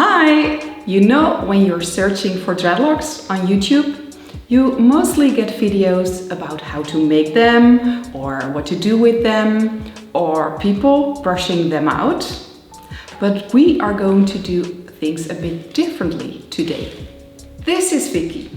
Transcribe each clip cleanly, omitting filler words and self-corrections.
Hi! You know, when you're searching for dreadlocks on YouTube, you mostly get videos about how to make them or what to do with them or people brushing them out. But we are going to do things a bit differently today. This is Vicky,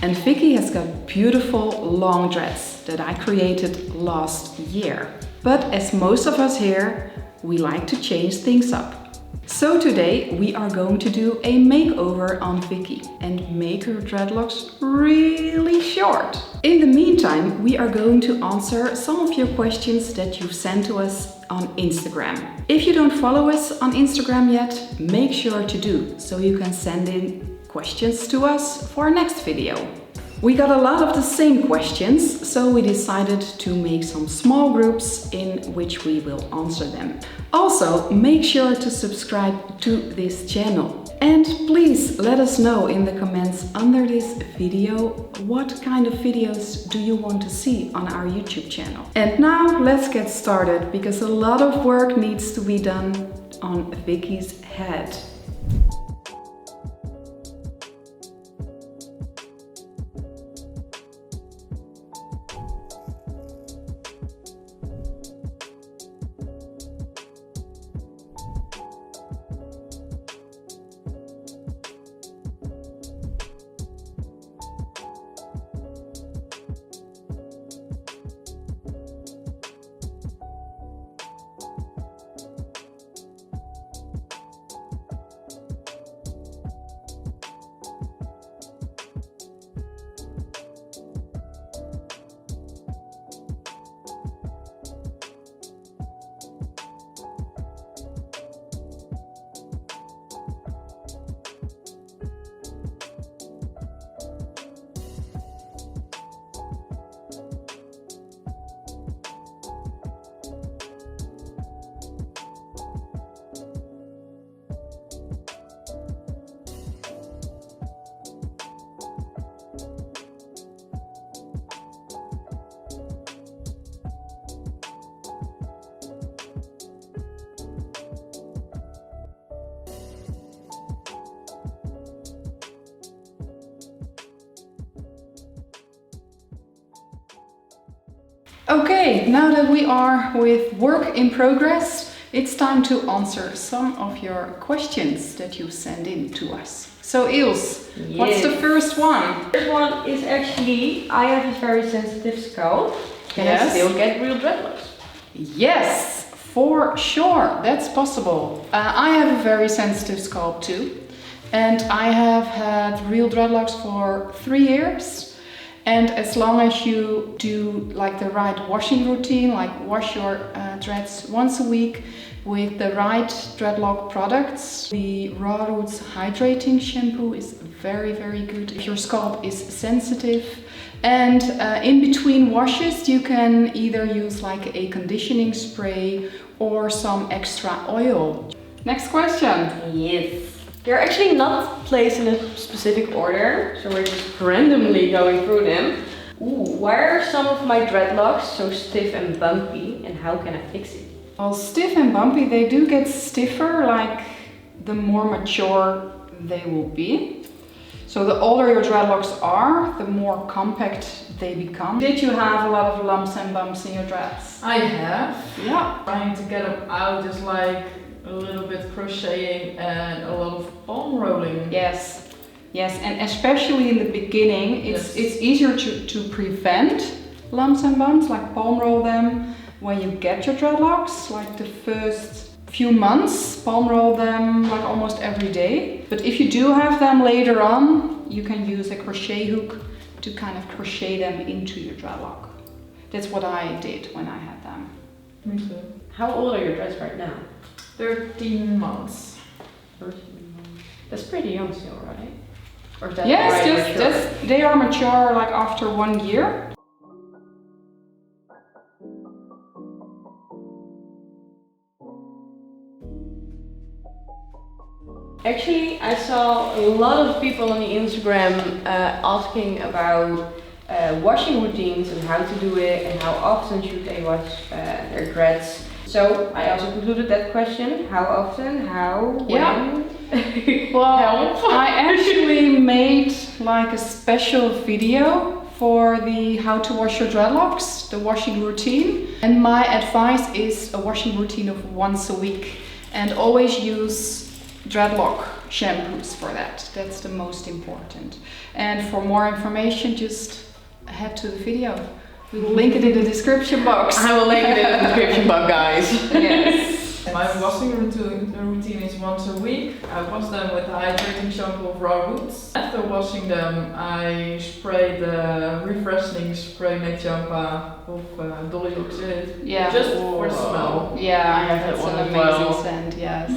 and Vicky has got beautiful long dreads that I created last year. But as most of us here, we like to change things up. So today we are going to do a makeover on Vicky and make her dreadlocks really short. In the meantime, we are going to answer some of your questions that you've sent to us on Instagram. If you don't follow us on Instagram yet, make sure to do, so you can send in questions to us for our next video. We got a lot of the same questions, so we decided to make some small groups in which we will answer them. Also, make sure to subscribe to this channel. And please let us know in the comments under this video what kind of videos do you want to see on our YouTube channel. And now let's get started, because a lot of work needs to be done on Vicky's head. Okay, now that we are with work in progress, it's time to answer some of your questions that you send in to us. So Ilse, what's the first one? The first one is actually, I have a very sensitive scalp. Can I still get real dreadlocks? Yes, for sure, that's possible. I have a very sensitive scalp too, and I have had real dreadlocks for 3 years. And as long as you do like the right washing routine, like wash your dreads once a week with the right dreadlock products, the Raw Roots hydrating shampoo is very, very good if your scalp is sensitive. And in between washes, you can either use like a conditioning spray or some extra oil. Next question. Yes. They're actually not placed in a specific order, so we're just randomly going through them. Why are some of my dreadlocks so stiff and bumpy, and how can I fix it? Well, stiff and bumpy, they do get stiffer like the more mature they will be. So the older your dreadlocks are, the more compact they become. Did you have a lot of lumps and bumps in your dreads? I have. Yeah. Trying to get them out is like a little bit crocheting and a lot of palm rolling. Yes, yes, and especially in the beginning, it's easier to prevent lumps and bumps, like palm roll them when you get your dreadlocks, like the first few months, palm roll them like almost every day. But if you do have them later on, you can use a crochet hook to kind of crochet them into your dreadlock. That's what I did when I had them. Me too. How old are your dreads right now? 13 months. 13 months. That's pretty young still, right? Or is that Yes, they are mature like after 1 year. Actually, I saw a lot of people on the Instagram asking about washing routines and how to do it and how often should they wash their dreads. So I also concluded that question. How often? How? When? Well, I actually made like a special video for the how to wash your dreadlocks, the washing routine. And my advice is a washing routine of once a week, and always use dreadlock shampoos for that. That's the most important. And for more information, just head to the video. We will link it in the description box. I will link it in the description box, guys. Yes. My washing routine is once a week. I wash them with the hydrating shampoo of raw roots. After washing them, I spray the refreshing spray Mechiampa of Dreadlocks. Yeah. Just for the smell. Yeah, I have that that's one an as amazing well. scent. Yes.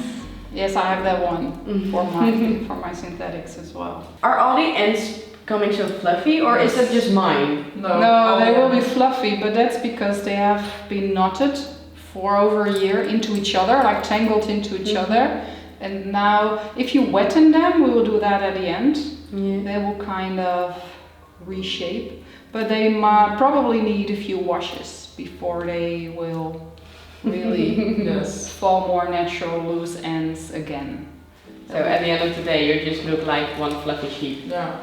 Yes, I have that one for my synthetics as well. Are all the ends coming so fluffy, or is it just mine? No, they will be fluffy, but that's because they have been knotted for over a year into each other, like tangled into each other. And now, if you wetten them, we will do that at the end. Yeah. They will kind of reshape, but they might probably need a few washes before they will really Yes. fall more natural loose ends again. So at the end of the day, you just look like one fluffy sheep. Yeah.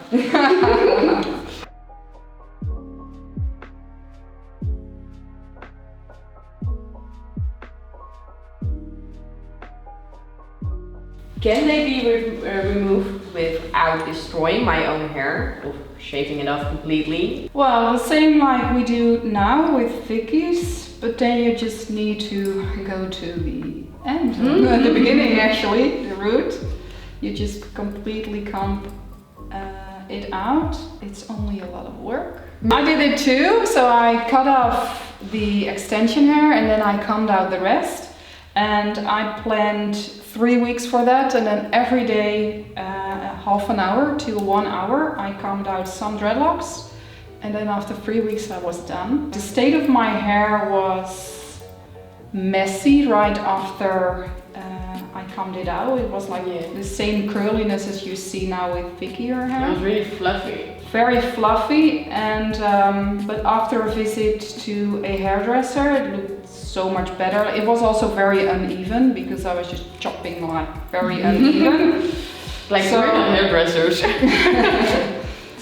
Can they be removed without destroying my own hair or shaving it off completely? Well, the same like we do now with Vickys, but then you just need to go to the end, the beginning actually, the root. You just completely comb it out. It's only a lot of work. I did it too, so I cut off the extension hair and then I combed out the rest. And I planned 3 weeks for that, and then every day, half an hour to 1 hour, I combed out some dreadlocks. And then after 3 weeks I was done. The state of my hair was messy right after I combed it out. It was like the same curliness as you see now with Vicky her hair. It was really fluffy. Very fluffy, and but after a visit to a hairdresser, it looked so much better. It was also very uneven because I was just chopping like very uneven. Like we're not hairdressers.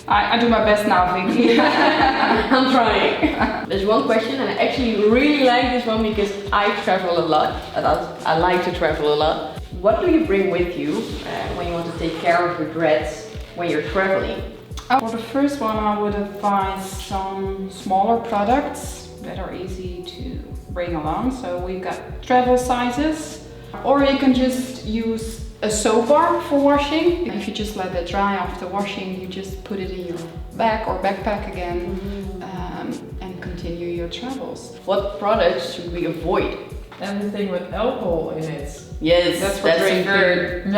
I do my best now, Vicky. I'm trying. There's one question, and I actually really like this one because I travel a lot. I like to travel a lot. What do you bring with you when you want to take care of your dreads when you're traveling? For the first one, I would advise some smaller products that are easy to bring along. So we've got travel sizes, or you can just use a soap bar for washing. If you just let that dry after washing, you just put it in your bag or backpack again and continue your travels. What products should we avoid? Anything with alcohol in it. Yes, That's for drinking.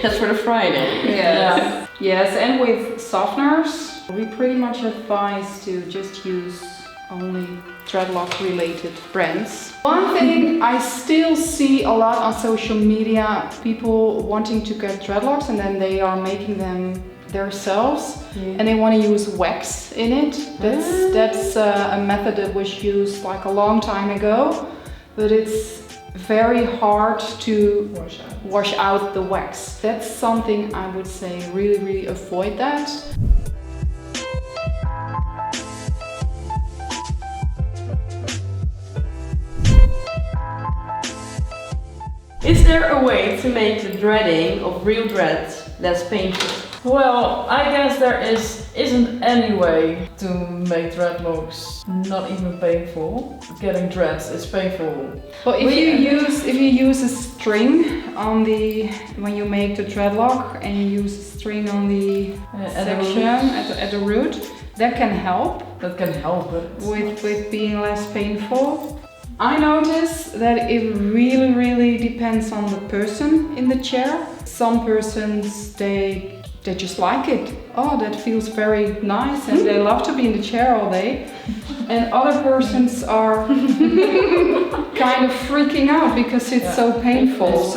That's for the Friday. Yes. Yes, and with softeners, we pretty much advise to just use only dreadlock related brands. One thing I still see a lot on social media, people wanting to get dreadlocks and then they are making them themselves and they want to use wax in it. That's a method that was used like a long time ago, but it's very hard to wash out the wax. That's something I would say really avoid that. Is there a way to make the dreading of real dreads less painful? Well, I guess there isn't any way to make dreadlocks not even painful. Getting dreads is painful. But if you use a string on when you make the dreadlock and you use a string on the section at the root, that can help. That can help it. With being less painful. I notice that it really depends on the person in the chair. Some persons, they just like it. Oh, that feels very nice, and they love to be in the chair all day. And other persons are kind of freaking out because it's so painful.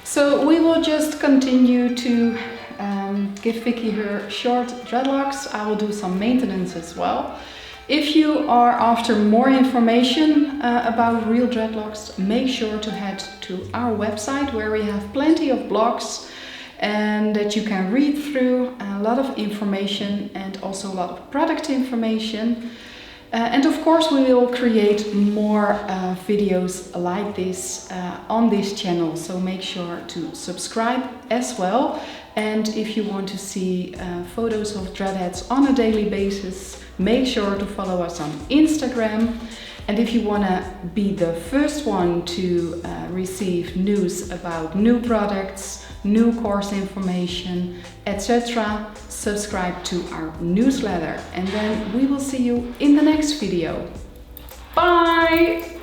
So we will just continue to give Vicky her short dreadlocks. I will do some maintenance as well. If you are after more information about real dreadlocks, make sure to head to our website where we have plenty of blogs and that you can read through a lot of information and also a lot of product information. And of course we will create more videos like this on this channel, so make sure to subscribe as well. And if you want to see photos of dreadheads on a daily basis, make sure to follow us on Instagram. And if you want to be the first one to receive news about new products, new course information, etc., subscribe to our newsletter. And then we will see you in the next video. Bye!